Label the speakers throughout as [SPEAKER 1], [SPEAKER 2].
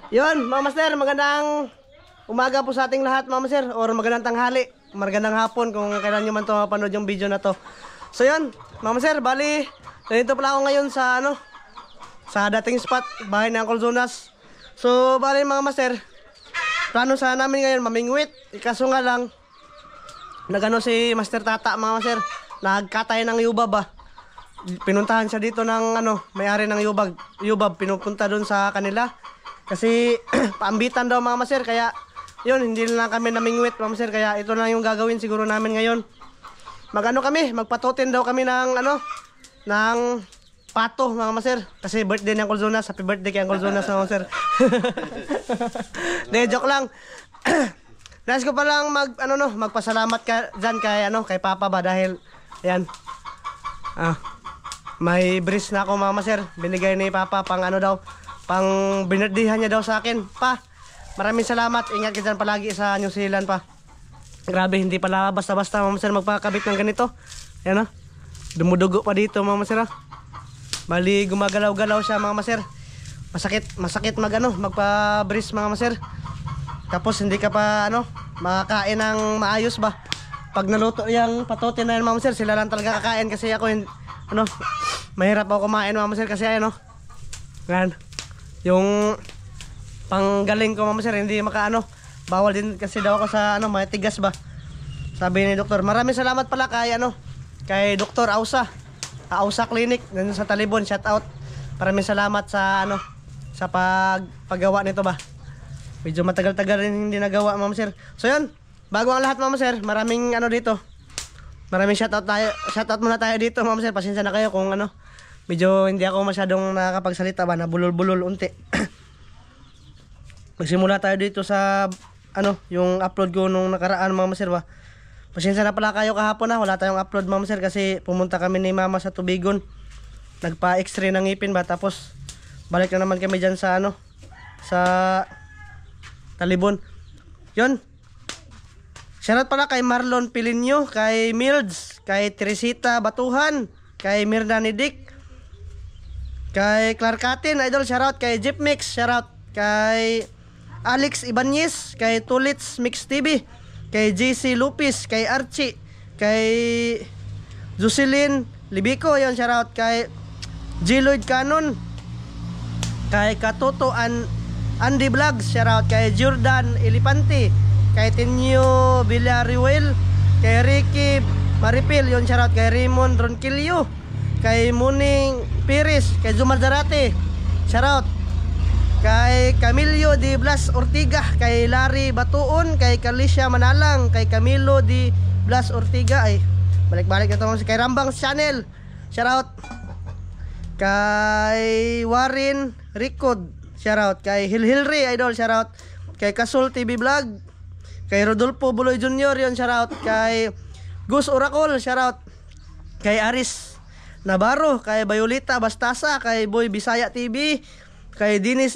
[SPEAKER 1] Yun, mga master, magandang umaga po sa ating lahat, mga master, or magandang tanghali, magandang hapon kung kailan nyo man ito mapanood yung video na to. So yun, mga master, bali, nandito pala ako ngayon sa sa dating spot, bahay ni Uncle Jonas. So bali mga master, plano sana namin ngayon mamingwit, kaso nga lang, nagano si Master Tata, mga master, nagkatay ng yubab ba. Pinuntahan siya dito ng may-ari ng yubab, pinupunta doon sa kanila. Kasi paambitan daw, mga master, kaya yun, hindi na kami namingwit, mga master, kaya ito na yung gagawin siguro namin ngayon. Magpatutin daw kami ng ng pato, mga master, kasi birthday ni Uncle Jonas. Happy birthday kay Uncle Jonas, mga master. De, joke lang. Nais ko palang magpasalamat ka dyan kay Papa ba, dahil ayan, may breeze na ako, mga master, binigay ni Papa pang pang binirdihan niya daw sa akin. Pa, maraming salamat. Ingat ka dyan palagi sa New Zealand, pa. Grabe, hindi pala basta-basta, mga master, magpakabit ng ganito. Ayan, dumudugo pa dito, mga master. Bali, gumagalaw-galaw siya, mga master. Masakit magpa-breeze, mga master. Tapos hindi ka pa makakain ng maayos ba. Pag naluto yung patotin na yan, mga master, sila lang talaga kakain, kasi ako mahirap ako kumain, mga master, kasi yan. Yung panggaling ko, mga master, hindi bawal din kasi daw ako sa matigas ba. Sabi ni doktor. Maraming salamat pala kay Dr. Ausa Clinic dun sa Talibon. Shout out. Maraming salamat sa sa paggawa nito ba. Medyo matagal-tagal rin hindi nagawa, mga master. So yun, bago ang lahat, mga master, maraming dito. Maraming shout out muna tayo dito, mga master. Pasensya na kayo kung medyo hindi ako masyadong nakakapagsalita ba, nabulol-bulol unti. Magsimula tayo dito sa yung upload ko nung nakaraan, mga master ba. Pasensya na pala kayo kahapon wala tayong upload, mga master, kasi pumunta kami ni Mama sa Tubigon. Nagpa-x-ray ng ngipin ba, tapos balik na naman kami dyan sa sa Talibon. Yun. Shoutout pala kay Marlon Pilinyo, kay Milds, kay Teresita Batuhan, kay Mirna Nidik, kay Clarkatin, idol, shoutout. Kay Jeep Mix, shoutout. Kay Alex Ibanez, kay Tulits Mix TV, kay JC Lupis, kay Archie, kay Jocelyn Libico, yon, shoutout. Kay Giloid Canon, kay Katoto Andy Vlogs, shoutout. Kay Jordan Elipante, kay Tenyo Villarreal, kay Ricky Maripil, yon, shoutout. Kay Raymond Ronquillo, kay Muning Piris, kay Zumar Zarate, shoutout. Kay Camilo Di Blas Ortiga, kay Larry Batuon, kay Carlicia Manalang, kay Camilo Di Blas Ortiga, ay balik-balik na ito, kay Rambang Channel, shoutout. Kay Warren Ricod, shoutout. Kay Hilhilri, idol, shoutout. Kay Kasul TV Vlog, kay Rodolfo Buloy Jr., yon, shoutout. Kay Gus Oracol, shoutout. Kay Aris Navarro, kay Violeta Bastasa, kay Boy Bisaya TV, kay Dennis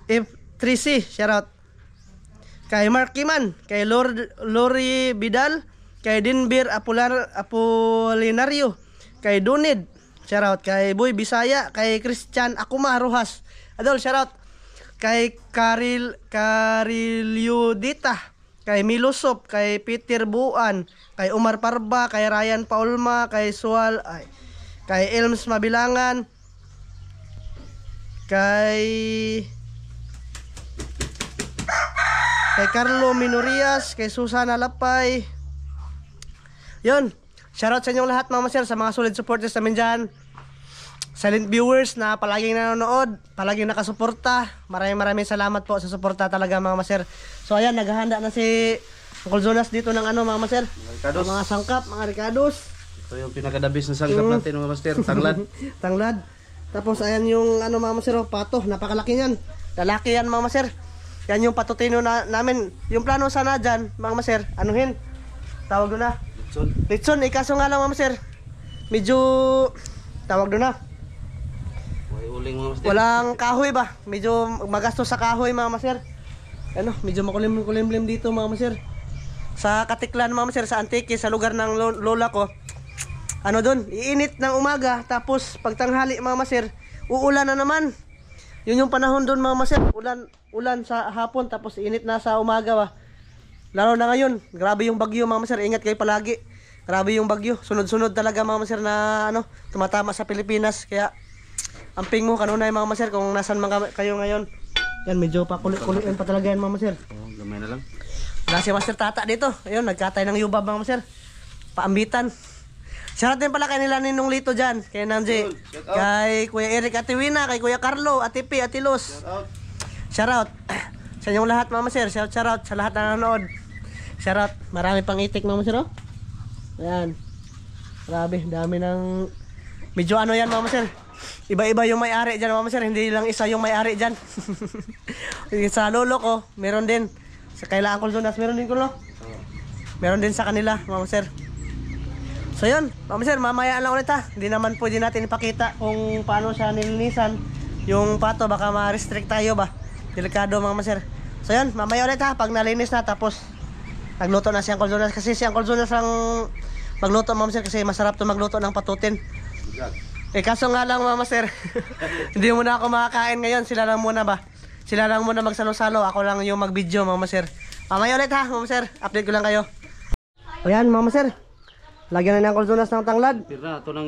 [SPEAKER 1] F3C, shoutout. Kay Mark Kiman, kay Lori Vidal, kay Dinbir Apolinario, kay Dunid, shoutout. Kay Boy Bisaya, kay Christian Akuma Rojas, adol, shoutout. Kay Cariludita, kay Milosop, kay Peter Buan, kay Omar Parba, kay Ryan Paulma, kay Sual, kay Elms Mabilangan, kay Carlo Minorias, kay Susana Lapay. Yun, shoutout sa inyong lahat, mga master, sa mga solid supporters namin dyan, silent viewers na palaging nanonood, palaging nakasuporta. Maraming salamat po sa suporta talaga, mga master. So ayan, naghahanda na si Uncle Jonas dito ng mga master, mga sangkap, mga ricados.
[SPEAKER 2] Ito yung pinakadabis na sangkap natin, mga master, tanglad.
[SPEAKER 1] Tanglad. Tapos ayan yung mga master, pato, napakalaki yan. Lalaki yan, mga master. Yan yung patutino namin. Yung plano sana dyan, mga master, tawag doon na Litson, ikaso nga lang, mga master, medyo tawag doon na walang kahoy ba, medyo magastos sa kahoy, mga master. Medyo makulimlim dito, mga master, sa Katiklan, mga master, sa Antique, sa lugar ng lola ko. Doon, iinit ng umaga, tapos pagtanghali, mga master, uulan na naman. Yun yung panahon doon mga master. Ulan sa hapon tapos init na sa umaga ba. Lalo na ngayon, grabe yung bagyo mga master. Ingat kayo palagi. Grabe yung bagyo. Sunod-sunod talaga mga master na tumatama sa Pilipinas. Kaya amping mo kanunay mga master kung nasan man kayo ngayon. Yan, medyo pa kulit-kulit pa talaga yan mga master.
[SPEAKER 2] Oh, gamay na lang.
[SPEAKER 1] Wala si Master Tata dito. Ayun, nagkatay ng yubab mga master. Paambitan. Shoutout din pala kay nila Ninong Lito dyan. Kay Nanji. Kay Kuya Eric Ate Wina. Kay Kuya Carlo. Ate P. Ate Luz. Shoutout. Sa inyong lahat mga master. Shoutout sa lahat na nanonood. Shoutout. Marami pang itik mga master. Oh. Ayan. Grabe. Dami ng... Medyo ano yan mga master. Iba-iba yung may-ari dyan mga master. Hindi lang isa yung may-ari dyan. Sa lolo ko, meron din. Sa kaila Uncle Jonas, meron din ko no? Meron din sa kanila mga master. So yun, mga master, mamaya lang ulit ha. Hindi naman pwede natin ipakita kung paano siya nilinisan. Yung pato, baka ma-restrict tayo ba. Delikado mga master. So yun, mamaya ulit ha. Pag nalinis na, tapos nagluto na si Uncle Jonas. Kasi si Uncle Jonas ang magluto mga master. Kasi masarap to magluto ng patutin. Kaso nga lang mga master, hindi muna ako makakain ngayon. Sila lang muna ba? Sila lang muna magsalo-salo. Ako lang yung mag-video mga master. Mamaya ulit ha mga master. Update ko lang kayo. O yan mga master. Lagyan na ni Uncle Jonas ng tanglad.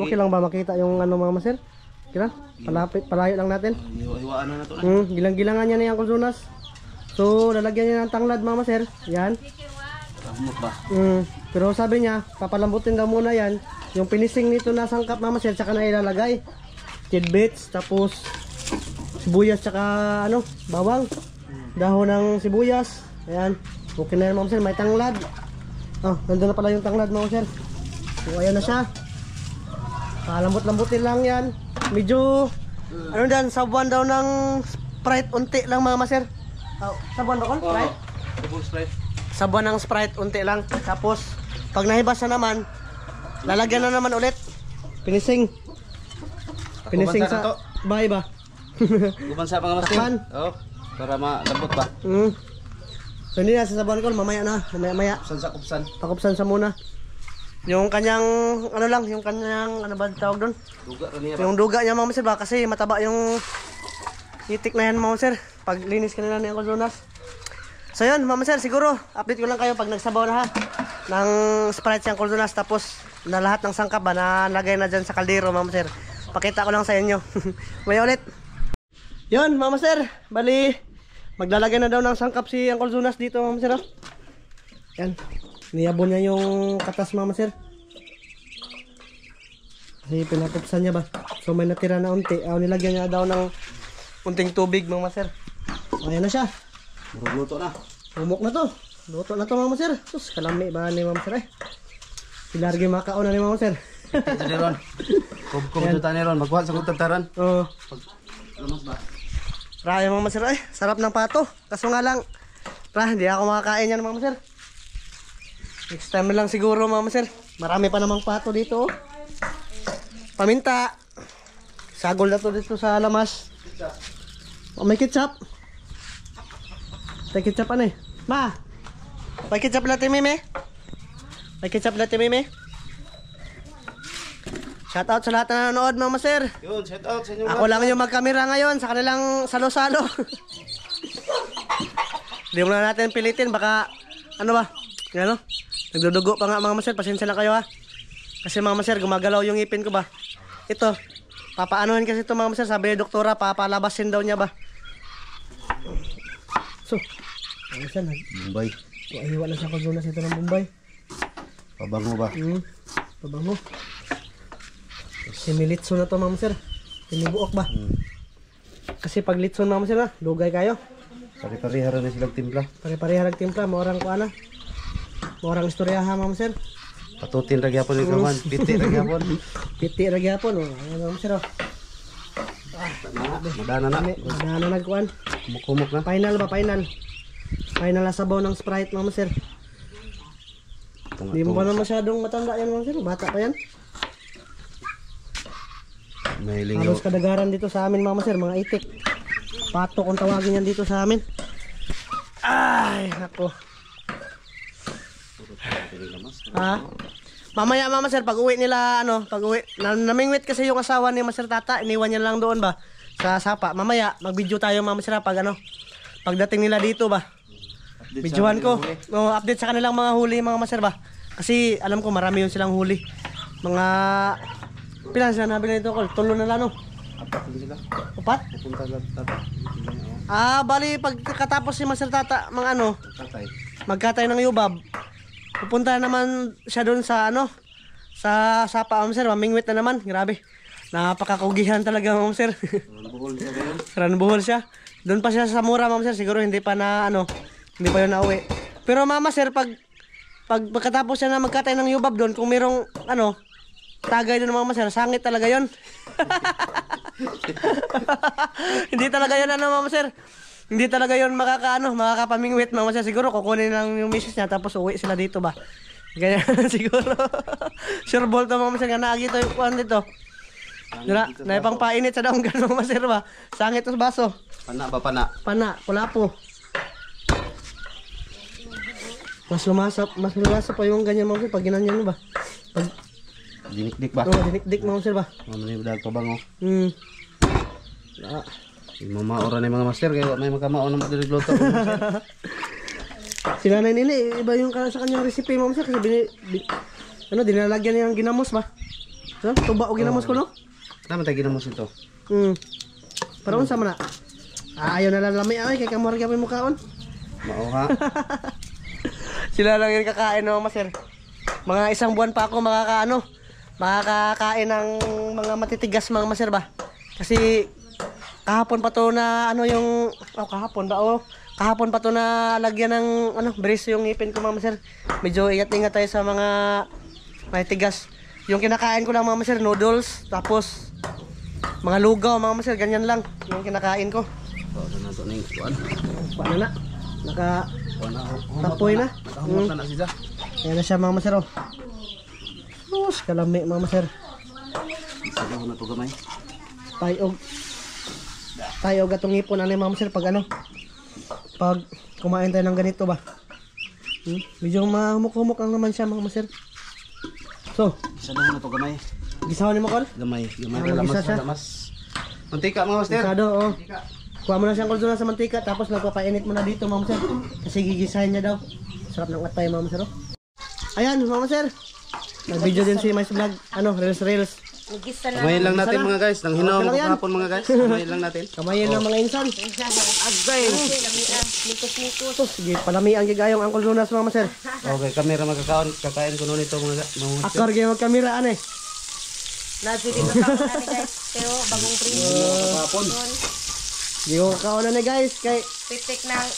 [SPEAKER 1] Okay lang ba makita yung ano mga master? Okay lang? Palayo lang natin.
[SPEAKER 2] Iwaan na to na.
[SPEAKER 1] Gilang-gilangan niya ni Uncle Jonas. So lalagyan niya ng tanglad mga master. Yan.
[SPEAKER 2] Kamot ba?
[SPEAKER 1] Pero sabi niya, papalambutin daw muna yan. Yung pinising nito na sangkap mga master, tsaka na ilalagay. Tidbits, tapos sibuyas, tsaka ano, bawang. Dahon ng sibuyas. Ayan. Okay na yan mga master, may tanglad. Oh, nandun na pala yung tanglad mga master. So ayan na siya. Lambot-lambutin lang yan. Medyo, ano dyan, sabuan daw ng Sprite, unti lang mga master. Sabuan daw kon? Sprite?
[SPEAKER 2] Sprite.
[SPEAKER 1] Sabuan ng Sprite, unti lang. Tapos, pag nahibas na naman, lalagyan na naman ulit. Pinising. Pinising sa bahay ba?
[SPEAKER 2] Guban sa mga master.
[SPEAKER 1] Takpan.
[SPEAKER 2] Oh, para malambot ba?
[SPEAKER 1] So hindi na sasabuan ko, mamaya na. Mamaya.
[SPEAKER 2] Kupsan sa kupsan.
[SPEAKER 1] Pakupsan sa muna. Yung kanyang, ano lang, yung kanyang, ano ba tawag doon?
[SPEAKER 2] Duga rin niya ba?
[SPEAKER 1] Yung duga niya mga master ba? Kasi mataba yung itik na yan mga master. Pag linis ka nila ni Uncle Jonas. So yun mga master, siguro update ko lang kayo pag nagsabaw na ha ng Sprite si Uncle Jonas. Tapos na lahat ng sangkap ba na lagay na dyan sa kaldero mga master. Pakita ko lang sa inyo. May ulit. Yun mga master, bali maglalagay na daw ng sangkap si Uncle Jonas dito mga master. Yan, niyabon niya yung katas mga master. Kasi pinapuksan niya ba. So may natira na unti. Nilagyan niya daw ng unting tubig mga master. Ayan na siya.
[SPEAKER 2] Luto na.
[SPEAKER 1] Humok na to. Luto na to mga master. Sus, kalami ba ni mga master eh. Pilargi makaon na ni mga master.
[SPEAKER 2] Ito ni Ron. Kumututan ni Ron. Magkuhan sa kutantaran.
[SPEAKER 1] Oo.
[SPEAKER 2] Lumas ba?
[SPEAKER 1] Raya mga master eh. Sarap ng pato. Kaso nga lang, hindi ako makakain yan mga master. Next time na lang siguro mga master. Marami pa namang pato dito. Paminta. Sagol na to dito sa lamas. May ketchup. May ketchup ano eh. Ma! May ketchup natin mime. May ketchup natin mime. Shout out sa lahat na nanonood mga master.
[SPEAKER 2] Yun, shout out sa inyo.
[SPEAKER 1] Ako lang yung magkamera ngayon sa kanilang salo-salo. Hindi mo na natin pilitin. Baka ano ba? Ano? Nagdudugo pa nga mga master. Pasensya na kayo ha. Kasi mga master, gumagalaw yung ipin ko ba. Ito. Papaanohin kasi ito mga master. Sabi ni doktora, papalabasin daw niya ba. So, ano siya?
[SPEAKER 2] Bombay.
[SPEAKER 1] Ayaw na siya Jonas ito ng Bombay.
[SPEAKER 2] Pabango ba?
[SPEAKER 1] Pabango. Similitso na to mga master. Tinibuok ba? Kasi pag litson mga master na, lugay kayo.
[SPEAKER 2] Pari-pariha rin silang timpla.
[SPEAKER 1] Pare-pareha nagtimpla, maorang kuana. Maorang istoryaha mga master.
[SPEAKER 2] Patutin ra gyapon ni kaman. Piti ra gyapon.
[SPEAKER 1] Piti ra gyapon oh. Ano mga master oh.
[SPEAKER 2] Madana na.
[SPEAKER 1] Madana nagkuan.
[SPEAKER 2] Kumuk na.
[SPEAKER 1] Final ba? Final. Final na sabaw ng Sprite mga master. Hindi mo pa na masyadong matanda yan mga master. Bata pa yan.
[SPEAKER 2] May
[SPEAKER 1] Halos
[SPEAKER 2] lingaw.
[SPEAKER 1] kadagaran dito sa amin mga master. Mga itik. Pato kung tawagin yan dito sa amin. Ay, nako. Mamaya mama sir, pag uwi nila, pag uwi, namingwit kasi yung asawa ni Master Tata, iniwan niya lang doon ba? sa sapa. Mamaya mag-video tayo mga masir pag ano, pagdating nila dito ba. Videohan ko. No, update sa kanilang mga huli mga masir ba. Kasi alam ko marami yun silang huli. Mga pilan sila nabili nito Col? 3 na lang no.
[SPEAKER 2] Apat din sila.
[SPEAKER 1] 4?
[SPEAKER 2] Pupunta lang tata.
[SPEAKER 1] Bali pagkatapos si Master Tata mga ano,
[SPEAKER 2] Tatay.
[SPEAKER 1] magkatay ng yubab. Pupunta naman siya doon sa ano, sa sapa Ma'am Sir, mamingwit na naman. Grabe. Napakakugihan talaga Ma'am Sir.
[SPEAKER 2] Buhol siya ngayon.
[SPEAKER 1] Ranbuhol siya. Doon pa siya sa mura Ma'am Sir, siguro hindi pa na ano, hindi pa yun nauwi. Pero Mama Sir, pagkatapos siya na magkatay ng yubab doon, kung merong ano, tagay doon Mama Sir, sangit talaga yon. Hindi talaga yun ano Mama Sir. Hindi talaga yun makakapamingwit Mama Sir. Siguro kukunin lang yung misis niya tapos uwi sila dito ba. Ganyan siguro. Sure ball to Mama Sir, nga naagito yung kuhan dito. Naipang painit sa daong gano'n Mama Sir ba. Sangit yung baso.
[SPEAKER 2] Pana ba pana?
[SPEAKER 1] Pana, kulapo. Mas lumasa pa yung ganyan Mama Sir pag ginanyan mo ba. Pag
[SPEAKER 2] Dinik-dik ba?
[SPEAKER 1] dinik-dik Mama Sir ba.
[SPEAKER 2] Mamani ba pa bango?
[SPEAKER 1] Ah.
[SPEAKER 2] Mamaora na yung mga master kaya may magkamaon na magluto.
[SPEAKER 1] Si Nanay Nini, iba yung sa kanyang recipe Ma'am Sir kasi dinalagyan niya ng ginamos ba? So, tuba o ginamos ko no?
[SPEAKER 2] Naman tayo ginamos ito.
[SPEAKER 1] Para unsa man na? Ayaw na lang lami ay kay kamor gyapon mo kaon.
[SPEAKER 2] Mao ha.
[SPEAKER 1] Sila lang yung kakain no, Ma'am Sir. Mga 1 buwan pa ako makakakain ng mga matitigas mga Ma'am Sir ba? Kasi kahapon pa to na ano yung kahapon pa to na lagyan ng ano brace yung ngipin ko Ma'am Sir. Medyo ingat-ingat tayo sa mga matitigas. Yung kinakain ko lang Ma'am Sir, noodles, tapos mga lugaw Ma'am Sir, ganyan lang yung kinakain ko.
[SPEAKER 2] So na to ning kuan.
[SPEAKER 1] Paano na? Tapoy na.
[SPEAKER 2] Humot na siya.
[SPEAKER 1] Ayan na siya Ma'am Sir oh. Sus, kalami Ma'am Sir.
[SPEAKER 2] Isa na to gamay.
[SPEAKER 1] Tayo gatong ngipon ano Ma'am Sir pag ano. Pag kumain tayo ng ganito ba. Medyo mahumok-humok lang naman siya Ma'am Sir. So,
[SPEAKER 2] Isa na to gamay.
[SPEAKER 1] gisawan ni mo Col?
[SPEAKER 2] Gamay
[SPEAKER 1] Gisa siya.
[SPEAKER 2] lamas. Mantika mga master.
[SPEAKER 1] Gisado oh. Kuha mo na siyang kuldo sa mantika tapos magpapainit mo na dito Ma'am Sir. Kasi gigisahin niya daw. Sarap ng atay Ma'am Sir oh. Ayan Ma'am Sir. Nag-video din si Mais Vlog, reels.
[SPEAKER 3] Gisa na.
[SPEAKER 2] Kamayin lang natin mga guys. Nang hinaw
[SPEAKER 1] Okay lang yan.
[SPEAKER 2] hapon mga guys. Kamayin lang natin.
[SPEAKER 1] Kamayin ng mga insan.
[SPEAKER 3] Agay. Mikos-mikos.
[SPEAKER 1] Sus, sige, palami ang gigayong Uncle Lunas Ma'am Sir.
[SPEAKER 2] Okay, kamera kakain ko noon ito mga master.
[SPEAKER 1] Akar gyud magkamera ane.
[SPEAKER 3] Nasi dito ka na ni guys. Pero bagong print.
[SPEAKER 2] Hapon.
[SPEAKER 1] Di ko kakaon na guys kay
[SPEAKER 3] Pitik ng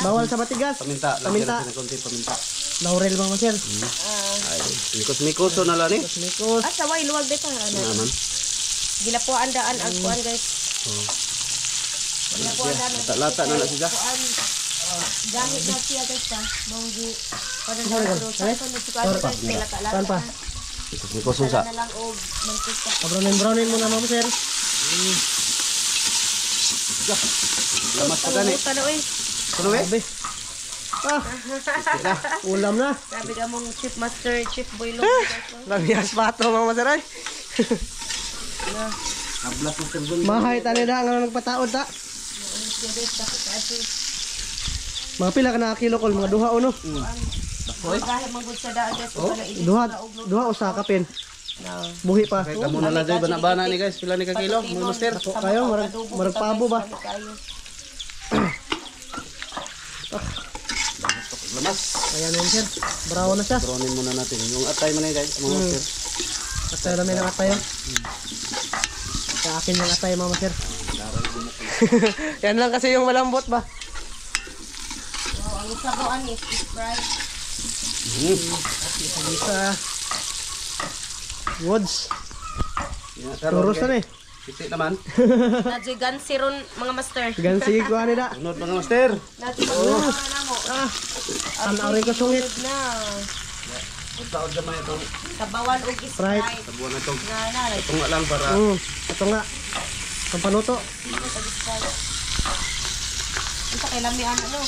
[SPEAKER 1] bawal sa matigas.
[SPEAKER 2] Paminta.
[SPEAKER 1] Paminta.
[SPEAKER 2] Lagyan natin ng konti paminta.
[SPEAKER 1] Laurel Ma'am Sir.
[SPEAKER 2] Ay, mikos-mikos na lang ni.
[SPEAKER 1] Mikos.
[SPEAKER 3] at saway luwag dito.
[SPEAKER 2] Naman.
[SPEAKER 3] Gilapuan daan ang kuan guys. Gilapuan daan.
[SPEAKER 2] Lata na siya.
[SPEAKER 3] Kuan. Gahit na siya guys ha. Monggi. Kada na pero sa ito nagsukat guys lata-lata.
[SPEAKER 1] Saan pa?
[SPEAKER 2] Mikos sa.
[SPEAKER 3] Na lang og mantika.
[SPEAKER 1] Brownin muna Ma'am Sir.
[SPEAKER 2] Lamas pa gani.
[SPEAKER 3] Tano eh.
[SPEAKER 2] Kuno eh?
[SPEAKER 1] Sabi. Ulam na.
[SPEAKER 3] Sabi ka mong chief master, chief boy lo.
[SPEAKER 1] Lamyas pato Ma'am Sir ay.
[SPEAKER 2] Ablas mo sir.
[SPEAKER 1] Mahay tani da nga nagpataod ta. Mga pila ka na kilo Col, mga duha o no?
[SPEAKER 3] Dahil magud sa daan guys kung wala ini.
[SPEAKER 1] Duha o sa kapin. Buhi pa.
[SPEAKER 2] Okay, kamo na lang dyan. Bana-bana ni guys. Pila ni ka kilo? Mga master.
[SPEAKER 1] Kayo, marag pabo ba?
[SPEAKER 2] Lamas.
[SPEAKER 1] Ayan Ma'am Sir. Brown na siya.
[SPEAKER 2] Brownin muna natin. Yung atay mo na guys. Mga master.
[SPEAKER 1] Atay namin ang atay. Sa akin yung atay Ma'am Sir. Yan lang kasi yung malambot ba?
[SPEAKER 3] Ang sabuan is Sprite.
[SPEAKER 1] Isa. Woods.
[SPEAKER 2] Yeah,
[SPEAKER 1] Turos na eh.
[SPEAKER 2] Piti naman.
[SPEAKER 3] Nadyo gansiron mga master.
[SPEAKER 1] Gansi ko ani da.
[SPEAKER 2] Sunod mga master.
[SPEAKER 3] Nadyo na mo.
[SPEAKER 1] Tanaw rin ko sungit.
[SPEAKER 3] Na.
[SPEAKER 2] Taon gamay ito.
[SPEAKER 3] Sabawan og
[SPEAKER 1] Sprite.
[SPEAKER 3] Sprite.
[SPEAKER 2] Sabuan na ito.
[SPEAKER 3] Na.
[SPEAKER 2] Ito nga lang para.
[SPEAKER 1] Ito nga. Ang panuto.
[SPEAKER 3] Isa kay lami ano.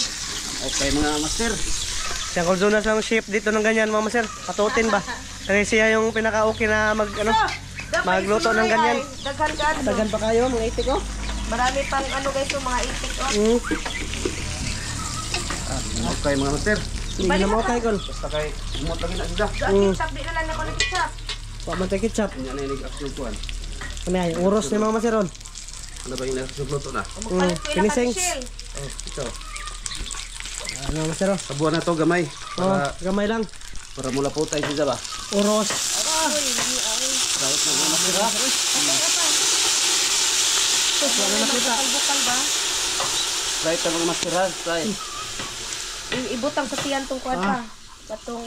[SPEAKER 2] Okay mga master.
[SPEAKER 1] Si Uncle Jonas lang chef dito ng ganyan Mama Sir. Patutin ba? Kasi siya yung pinaka-okay na mag ano. magluto ng ganyan.
[SPEAKER 3] Daghan ka ano.
[SPEAKER 1] Tagan pa kayo, mga itik oh.
[SPEAKER 3] Marami pang ano guys, yung mga itik oh.
[SPEAKER 1] Mm.
[SPEAKER 2] Okay mga master.
[SPEAKER 1] Hindi na mo kay kol.
[SPEAKER 2] Basta kay umot lagi na sila.
[SPEAKER 3] So, ang ketchup, di na lang ako ng ketchup.
[SPEAKER 1] Wa man tay ketchup.
[SPEAKER 2] Nya na nag-action kuan.
[SPEAKER 1] Ano ay uros ni mga maseron.
[SPEAKER 2] Ano ba yung nagluto na?
[SPEAKER 3] Magpalit ko yung
[SPEAKER 1] Finisings.
[SPEAKER 3] Shell.
[SPEAKER 2] Oh, ito.
[SPEAKER 1] Ano masero?
[SPEAKER 2] Sabuan na to gamay.
[SPEAKER 1] Oh,
[SPEAKER 2] Para
[SPEAKER 1] gamay lang.
[SPEAKER 2] para mula po tayo sila ba?
[SPEAKER 1] Uros.
[SPEAKER 2] Kahit na mga masira.
[SPEAKER 1] Wala na kita.
[SPEAKER 3] Bukal ba?
[SPEAKER 2] Kahit na mga masira. Try.
[SPEAKER 3] Ibutang sa tiyan tong kuwan pa. Patong,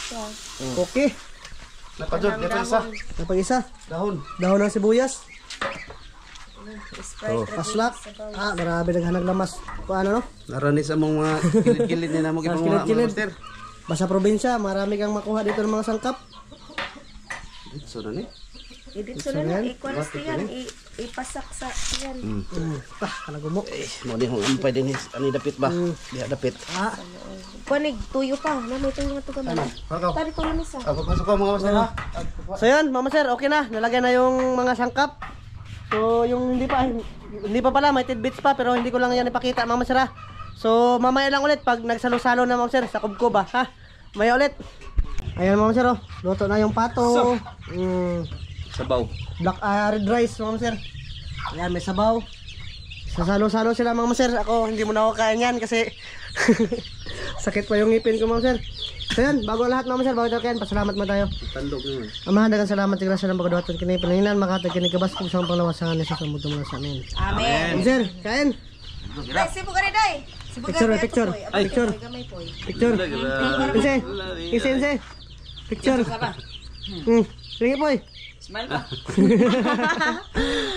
[SPEAKER 3] yan.
[SPEAKER 1] Okay.
[SPEAKER 2] Napadod, di pa isa.
[SPEAKER 1] Napag-isa.
[SPEAKER 2] Dahon.
[SPEAKER 1] Dahon ng sibuyas.
[SPEAKER 3] Sprite,
[SPEAKER 1] Paslak. Ah, marami naghanag lamas. Paano no?
[SPEAKER 2] Narani sa mga kilid-kilid ni namo gipang mga
[SPEAKER 1] Kilid-kilid.
[SPEAKER 2] master.
[SPEAKER 1] Basta probinsya, marami kang makuha dito ng mga sangkap.
[SPEAKER 2] So na ni.
[SPEAKER 3] Idito na lang, ikuan sa tiyan. Ipasak sa tiyan.
[SPEAKER 1] Kalagumo.
[SPEAKER 2] Mo ni hong ampay din ani dapit ba? Diha dapit.
[SPEAKER 1] Ah,
[SPEAKER 3] Kuwanig, tuyo pa. Na may tuyo nga ito gamay.
[SPEAKER 2] Pakaw.
[SPEAKER 3] Tari ko lang isa.
[SPEAKER 2] Ako pasok ko mga master ha.
[SPEAKER 1] so yan, mama sir, okay na. Nalagay na yung mga sangkap. So, yung hindi pa pala, may tidbits pa, pero hindi ko lang yan ipakita, mama sir ha. So, mamaya lang ulit pag nagsalo-salo na mama sir, sa kubkob ha. Ha? Maya ulit. Ayan mama sir, oh. Luto na yung pato.
[SPEAKER 2] Sabaw.
[SPEAKER 1] Black red rice, mama sir. Ayan, may sabaw. Sasalo-salo sila mama sir. Ako, hindi mo na ako kain yan kasi sakit pa yung ngipin ko mama sir. So yan, bago ang lahat mama sir, bago tayo kain, pasalamat mo tayo.
[SPEAKER 2] Tandog na.
[SPEAKER 1] Amahan, dagang salamat sa grasya ng pagkaduwatan kini panahinan, makatag kini kabas kung saan panglawasan niya sa mundo mo sa amin.
[SPEAKER 3] Amen.
[SPEAKER 1] Mama sir, kain.
[SPEAKER 3] Day, sibo ka rin, day. Sibo ka
[SPEAKER 1] Picture,
[SPEAKER 3] rin,
[SPEAKER 1] picture.
[SPEAKER 3] ito,
[SPEAKER 1] Ay, picture.
[SPEAKER 3] Gamay po.
[SPEAKER 1] Picture. Inse. Inse. Picture. Ringi po eh.
[SPEAKER 3] Smile pa.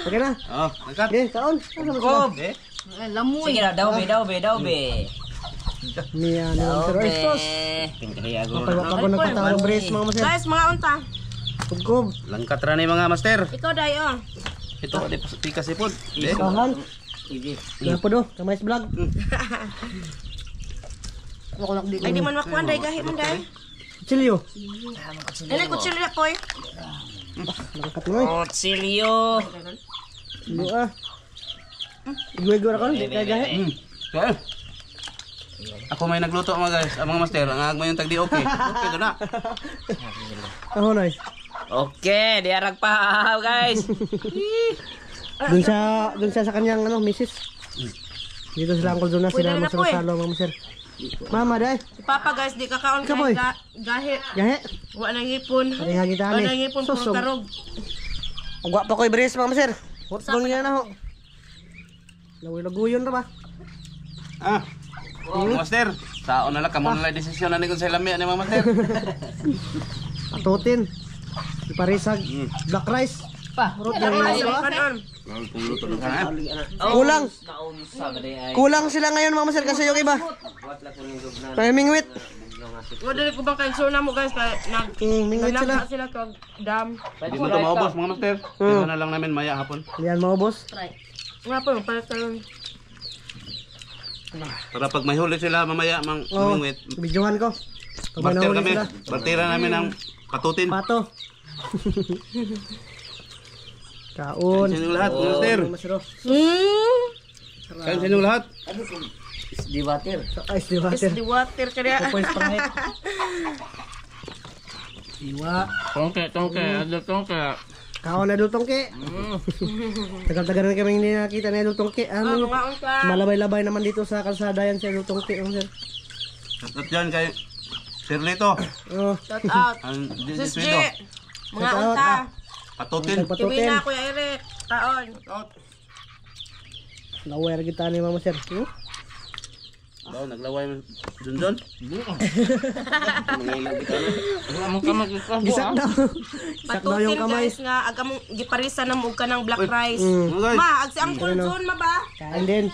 [SPEAKER 1] Okay na.
[SPEAKER 2] Oh, nakat.
[SPEAKER 1] Okay, kaon.
[SPEAKER 3] Kob. Lamoy.
[SPEAKER 4] Sige na, daw be.
[SPEAKER 1] Niya, ni Mama sir. Ay, sos. Mapagwapa ko nagpatalong brace mga Mama sir.
[SPEAKER 3] Guys, mga unta.
[SPEAKER 1] Kubkob.
[SPEAKER 2] Langkat ra ni mga master.
[SPEAKER 3] Ikaw, day, oh.
[SPEAKER 2] Ito di pikas ipod.
[SPEAKER 1] Kahan. Yan po do, Kamais Vlog.
[SPEAKER 3] Ay, di man makuhan, day. Gahi man, day.
[SPEAKER 1] Chilio.
[SPEAKER 3] Ano, kutsilyo ko, eh.
[SPEAKER 1] Langkat mo eh.
[SPEAKER 4] Otsilio.
[SPEAKER 1] Chilio ah. Igwe-igwe ako, hindi kaya gahe.
[SPEAKER 2] Okay. Ako may nagluto mga guys, mga master. Ang agma yung tagdi okay. Okay do na.
[SPEAKER 1] Ako na eh.
[SPEAKER 4] Okay, diarag pa guys.
[SPEAKER 1] Dun siya sa kanyang ano, misis. Dito sila Uncle Jonas, sila
[SPEAKER 3] Pwede na po eh.
[SPEAKER 1] magsalo mga sir. Mama, day.
[SPEAKER 3] Si Papa, guys, di kakaon
[SPEAKER 1] Ikaw, boy.
[SPEAKER 3] kay gahi.
[SPEAKER 1] Gahe.
[SPEAKER 3] Wa nang ipon.
[SPEAKER 1] Pareha kita
[SPEAKER 3] Wa
[SPEAKER 1] ni.
[SPEAKER 3] nang ipon, puro
[SPEAKER 1] Susog.
[SPEAKER 3] karog.
[SPEAKER 1] Ang gwapo ko ibris mga sir. Hotdog niya na ho. Lagoy-lagoyon na ba?
[SPEAKER 2] Ah. Mga master, taon na lang kamo na lang desisyon na ni kun sa lami ni mga master.
[SPEAKER 1] Atutin. Iparisag. Black rice.
[SPEAKER 4] Pa,
[SPEAKER 1] Rot
[SPEAKER 3] Ay,
[SPEAKER 1] na
[SPEAKER 3] kanon.
[SPEAKER 2] Kung luto ng kana.
[SPEAKER 1] Kulang.
[SPEAKER 4] naunsa ba day ay.
[SPEAKER 1] Kulang sila ngayon mga sir kasi yung iba. Mingwit.
[SPEAKER 3] Wa dili ko bang kanso na mo, guys, kay
[SPEAKER 1] Mingwit sila.
[SPEAKER 3] naglamsa sila kag dam.
[SPEAKER 2] Di mo to maubos mga master. Dito na lang namin maya hapon.
[SPEAKER 1] Yan mga boss.
[SPEAKER 3] Nga po, palit karon.
[SPEAKER 2] Para pag may huli sila mamaya mang
[SPEAKER 1] Oh,
[SPEAKER 2] mingwit.
[SPEAKER 1] videohan ko. Pag
[SPEAKER 2] Barter
[SPEAKER 1] manahuli
[SPEAKER 2] kami.
[SPEAKER 1] sila.
[SPEAKER 2] Bartera namin ng patutin.
[SPEAKER 1] Pato. Kaon.
[SPEAKER 2] Kain sa inyong lahat, mga master.
[SPEAKER 1] Masiro.
[SPEAKER 2] Kain sa inyong lahat.
[SPEAKER 4] Di batir.
[SPEAKER 1] Ice di
[SPEAKER 3] Is
[SPEAKER 1] water.
[SPEAKER 3] the water kaya.
[SPEAKER 1] Points Sprite. Iwa.
[SPEAKER 4] Tongke.
[SPEAKER 1] Kaon na dutong ke. Tagal-tagal na kami hindi nakita na dutong ke. Ano?
[SPEAKER 3] Mga unta.
[SPEAKER 1] Malabay-labay naman dito sa kalsada yan sa dutong ke. Sir.
[SPEAKER 2] At yan kay Sir Lito.
[SPEAKER 1] Oh,
[SPEAKER 3] Shout out.
[SPEAKER 2] Ang
[SPEAKER 3] Sis G.
[SPEAKER 2] disiswido.
[SPEAKER 3] Mga
[SPEAKER 1] Shout out.
[SPEAKER 3] unta.
[SPEAKER 2] Patutin.
[SPEAKER 3] Kiwi
[SPEAKER 1] patutin.
[SPEAKER 3] na, Kuya Eric. Kaon.
[SPEAKER 1] Lawyer kita ni Mama Sir.
[SPEAKER 2] Daw naglaway man dun.
[SPEAKER 1] Gisak daw. Gisak daw yung
[SPEAKER 3] Patutin,
[SPEAKER 1] kamay.
[SPEAKER 3] guys, nga. Aga mong giparisan na mong ka ng black rice.
[SPEAKER 2] Mga guys.
[SPEAKER 3] Ma, agsi ang kulzon, ma ba?
[SPEAKER 1] Kain din.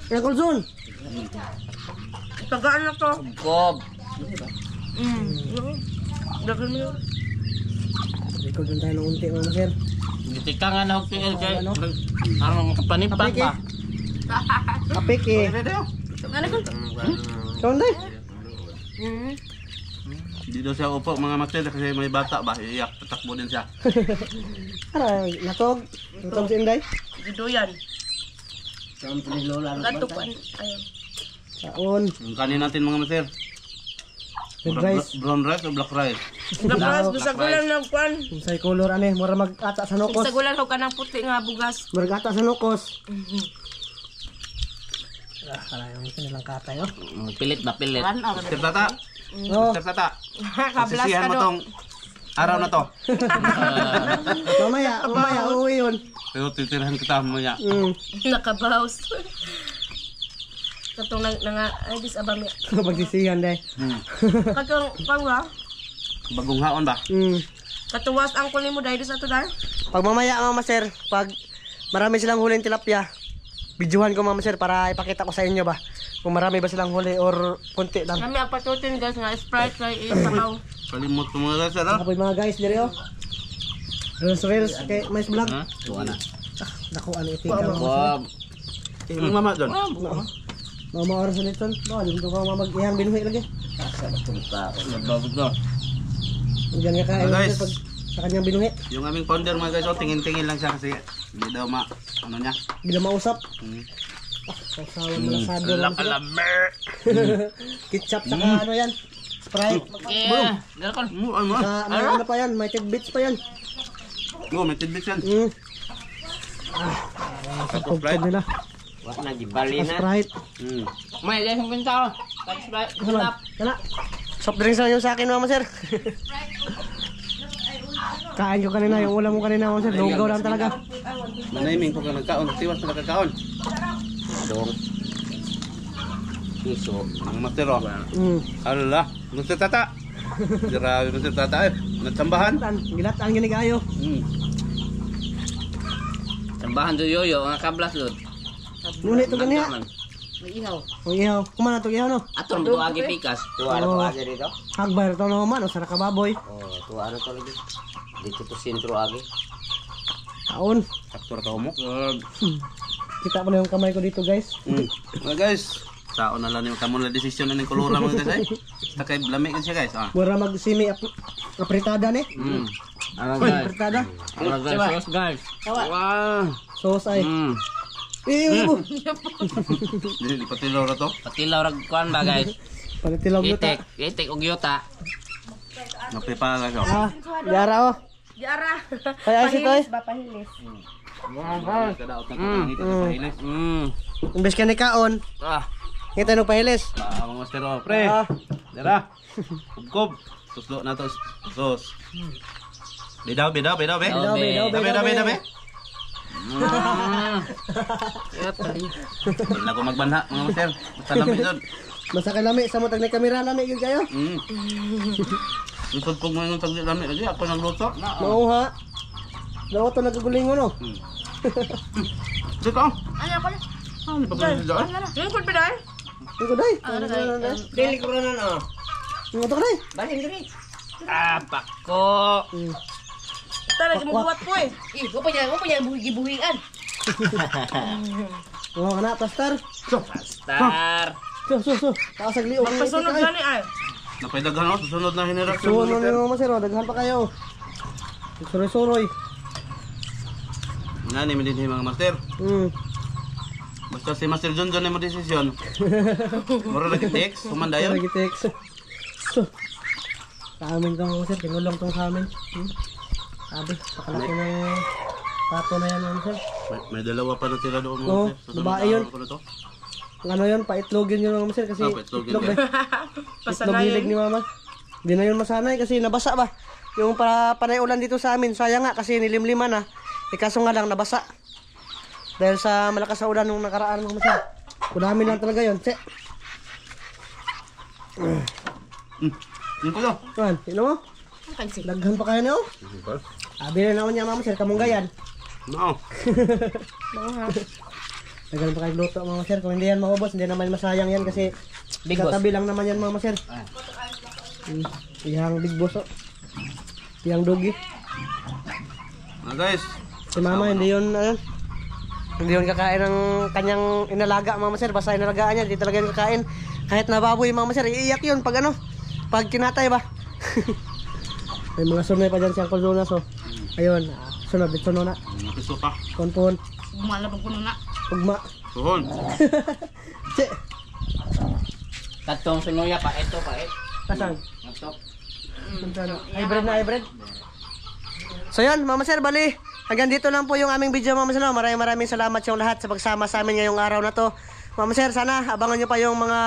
[SPEAKER 1] Kaya Kulzon.
[SPEAKER 3] Tagaan na to.
[SPEAKER 4] Kob.
[SPEAKER 3] Dagan mo yun.
[SPEAKER 1] Ikaw dun tayo ng unti Mama Sir.
[SPEAKER 4] Gitika nga na kay ang panipak
[SPEAKER 1] Kapik eh.
[SPEAKER 4] ba.
[SPEAKER 1] Kapik eh.
[SPEAKER 3] Ano ko?
[SPEAKER 1] Kaon day.
[SPEAKER 2] Hindi daw siya upo mga master kasi may bata ba, iiyak, tatakbo din siya.
[SPEAKER 1] Aray, natog. Natog si Inday.
[SPEAKER 3] Giduyan.
[SPEAKER 4] Saan po ni Lola?
[SPEAKER 3] Gatupan. Ayun.
[SPEAKER 1] Taon.
[SPEAKER 2] Yung kanin natin mga master.
[SPEAKER 1] Red rice.
[SPEAKER 2] Brown rice o black rice?
[SPEAKER 3] Black rice, bisagulan ng kwan.
[SPEAKER 1] Sa color ane, mura mag-ata sa nukos.
[SPEAKER 3] Bisagulan ko ka ng puti nga bugas.
[SPEAKER 1] Mura ata sa nukos. Aray, yung kanilang katay, oh.
[SPEAKER 4] Pilit na pilit.
[SPEAKER 2] Master Tata,
[SPEAKER 1] Oh,
[SPEAKER 2] Master Tata,
[SPEAKER 3] Kablas
[SPEAKER 2] sisihan
[SPEAKER 3] ka
[SPEAKER 2] mo
[SPEAKER 3] do.
[SPEAKER 2] tong araw na to.
[SPEAKER 1] mamaya, uuwi yun.
[SPEAKER 2] Pero titirahan kita mamaya.
[SPEAKER 3] Nakabaws. Katong ay dis abami.
[SPEAKER 1] Pagsisihan deh.
[SPEAKER 3] Katong pangwa.
[SPEAKER 2] Bagong haon ba?
[SPEAKER 3] Katuwas ang kunin mo dahil sa to dahil.
[SPEAKER 1] Pag mamaya mama sir, pag marami silang huling tilapia, videohan ko mama sir para ipakita ko sa inyo ba kung marami ba silang huli or kunti lang.
[SPEAKER 3] Kami ang patutin guys nga Sprite kay isahaw.
[SPEAKER 2] Kalimot mo mga guys, ano?
[SPEAKER 1] Apoy mga guys diri oh. Reels kay Mais Vlog.
[SPEAKER 4] Tuwa na.
[SPEAKER 1] Dako ano itika.
[SPEAKER 4] Bob.
[SPEAKER 2] Yung mama doon.
[SPEAKER 1] Mama oras na nito. Ba, dito ka mag-ihang binuhi lagi.
[SPEAKER 4] Asa ba itong tao? Nababog na.
[SPEAKER 1] Diyan nga kain
[SPEAKER 2] Guys.
[SPEAKER 1] pag sa kanyang binuhi.
[SPEAKER 2] Yung aming founder mga guys, oh, tingin-tingin lang siya kasi hindi daw ano niya.
[SPEAKER 1] Bila mausap.
[SPEAKER 2] Hmm.
[SPEAKER 1] Sawang malasado.
[SPEAKER 4] Lakalamer.
[SPEAKER 1] Ketchup saka ano yan. Sprite.
[SPEAKER 4] Yeah. Dalakon.
[SPEAKER 2] Ano?
[SPEAKER 1] Sa may ano pa yan, may tidbits pa yan.
[SPEAKER 2] Oh, may tidbits yan.
[SPEAKER 1] Sa pagpag nila.
[SPEAKER 4] Wala na gibali
[SPEAKER 1] Sa
[SPEAKER 4] na.
[SPEAKER 1] Sprite.
[SPEAKER 4] May dahil yung pinta ko. Sprite.
[SPEAKER 1] Ano? Kana. Soft drinks lang yung sa akin mama sir. Kain ko kanina, yung ulam mo kanina mama sir. Lugaw lang talaga.
[SPEAKER 2] Manaming ko ka nagkaon, tiwas na kakaon.
[SPEAKER 4] Dong. Piso.
[SPEAKER 2] Ang matero. Ala, Master Tata. Grabe Master Tata eh. Natsambahan.
[SPEAKER 1] Gilatan ginigayo.
[SPEAKER 4] Tambahan do yoyo. Ang kablas doon.
[SPEAKER 1] Ngunit ito ganiya.
[SPEAKER 3] May ihaw.
[SPEAKER 1] O ihaw. Kumana ito ihaw no?
[SPEAKER 4] Atong buwagi pikas.
[SPEAKER 5] Tuwa na to agi dito.
[SPEAKER 1] Hagbar ito no man. O saraka baboy.
[SPEAKER 5] Oh, tuwa na to lagi. Dito to sentro agi.
[SPEAKER 1] Taon.
[SPEAKER 2] Aktor ka humok.
[SPEAKER 1] Kita mo na yung kamay ko dito guys.
[SPEAKER 2] Mga guys, saon na lang yung kamo na desisyon na ng kulura mga guys eh. Basta kay lami kan siya guys.
[SPEAKER 1] Mura mag-simi apritada ni.
[SPEAKER 4] Ano
[SPEAKER 1] Uy,
[SPEAKER 4] guys?
[SPEAKER 1] apritada.
[SPEAKER 4] Ano guys? Guys. Wow.
[SPEAKER 1] Sauce ay.
[SPEAKER 2] Hindi pati lora to.
[SPEAKER 4] Patilaw rag kuan ba guys?
[SPEAKER 1] Palitilog nyo ta.
[SPEAKER 4] Itik og yuta.
[SPEAKER 2] Napipa ka siya.
[SPEAKER 1] Yara oh.
[SPEAKER 3] Diara.
[SPEAKER 1] Kaya si Toy.
[SPEAKER 3] Ba pahilis.
[SPEAKER 2] Kadaot na pangangit sa pahilis.
[SPEAKER 1] Imbes ka ni kaon. Ngita nung pahilis.
[SPEAKER 2] Mga master oh, pre. Dara. Kubkob. Suslo na to. Sos. Bidaw.
[SPEAKER 1] Dabe.
[SPEAKER 2] Hindi na ko magbanha mga master. Basta lami doon.
[SPEAKER 1] Masakay lami sa mutag na kamera lami yun kayo.
[SPEAKER 2] Lusod pag mga tagli lami lagi ako nagluto.
[SPEAKER 1] Mauha. Daw to nagagulingo no.
[SPEAKER 2] Dito.
[SPEAKER 3] Ano ako na?
[SPEAKER 2] Ano pa ba dito?
[SPEAKER 3] Yung food bidal?
[SPEAKER 1] Ito day.
[SPEAKER 5] Dili ko na no.
[SPEAKER 1] Ito ka day.
[SPEAKER 5] Balhin diri.
[SPEAKER 4] Pako.
[SPEAKER 3] Talaga mo buhat po eh.
[SPEAKER 5] Mo pa niya buhi-buhian.
[SPEAKER 1] Oh, anak pastor.
[SPEAKER 4] Star.
[SPEAKER 1] So. Taasag liog.
[SPEAKER 3] Magpasunod gani ay.
[SPEAKER 2] Napaidaghan ako susunod na henerasyon.
[SPEAKER 1] Suno ni mo masero, daghan pa kayo. Suroy-suroy.
[SPEAKER 2] Nga ni din mga master. Basta si Master John John mo desisyon. Mura lagi text, sumandayon.
[SPEAKER 1] Lagi text. So. Sa amin tong sir, tingulong tong sa amin. Sabi, pakalaki ng pato na yan sir.
[SPEAKER 2] May dalawa pa na sila doon mga
[SPEAKER 1] Oo,
[SPEAKER 2] master. Susunod
[SPEAKER 1] babae
[SPEAKER 2] na
[SPEAKER 1] yun.
[SPEAKER 2] araw pa na to.
[SPEAKER 1] Ano yun, paitlogin yun mga sir kasi
[SPEAKER 2] Paitlogin
[SPEAKER 1] itlog
[SPEAKER 2] yan.
[SPEAKER 1] ba? Itlog hilig ni mama. Hindi na yun masanay kasi nabasa ba? Yung panay ulan dito sa amin, sayang nga kasi nilimliman na. Kaso nga lang nabasa. Dahil sa malakas na ulan nung nakaraan mga sir. Kunamin lang talaga yun. Che.
[SPEAKER 2] Yung ko to.
[SPEAKER 1] Kuhan, sino mo? Laghan pa kayo niyo? Abi na naman niya mama sir, kamunggayan.
[SPEAKER 2] No.
[SPEAKER 1] Laghan pa kayo luto mga sir. Kung hindi yan maubos, hindi naman masayang yan kasi
[SPEAKER 4] Big boss.
[SPEAKER 1] katabi lang naman yan mga sir. Yang big boss oh. Yang dogi.
[SPEAKER 2] Mga guys,
[SPEAKER 1] Si mama hindi yun hindi yun kakain ng kanyang inalaga mama sir. Basta inalagaan niya, hindi talaga yun kakain. Kahit nababoy mama sir, iiyak yun pag pag kinatay ba. May mga sunay pa dyan si Uncle Jonas, oh. Ayun, sunod, dito na.
[SPEAKER 2] Napiso pa.
[SPEAKER 1] Punpun,
[SPEAKER 4] Gumalabang ko na.
[SPEAKER 1] ugma.
[SPEAKER 2] Tuhon.
[SPEAKER 1] Che,
[SPEAKER 4] Tatong sunuya pa. Ito pa.
[SPEAKER 1] kasang.
[SPEAKER 4] Ito.
[SPEAKER 1] Hybrid na hybrid. So yan, Mama Sir, bali. Hanggang dito lang po yung aming video, Mama Sir. Maraming salamat yung lahat sa pagsama sa amin ngayong araw na to. Mama Sir, sana abangan nyo pa yung mga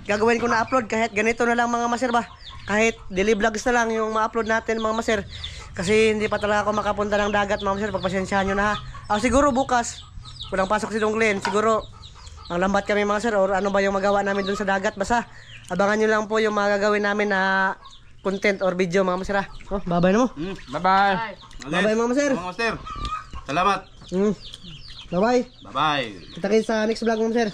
[SPEAKER 1] gagawin ko na upload. Kahit ganito na lang, mga Mama Sir ba? Kahit daily vlogs na lang yung ma-upload natin, mga Mama Sir. Kasi hindi pa talaga ako makapunta ng dagat, Mama Sir. Pagpasensyahan nyo na ha. Siguro bukas, walang pasok si Dong Glenn. Siguro, ang lambat kami, mga Sir. Or ano ba yung magawa namin dun sa dagat. Basta, abangan nyo lang po yung mga gagawin namin na content or video, mga Sir ha. Oh, babay na mo.
[SPEAKER 4] Bye-bye.
[SPEAKER 1] Bye-bye, Mama Sir.
[SPEAKER 2] Mga master. Salamat.
[SPEAKER 1] Bye-bye.
[SPEAKER 2] Bye-bye.
[SPEAKER 1] Kita kayo sa next vlog, Ma'am Sir.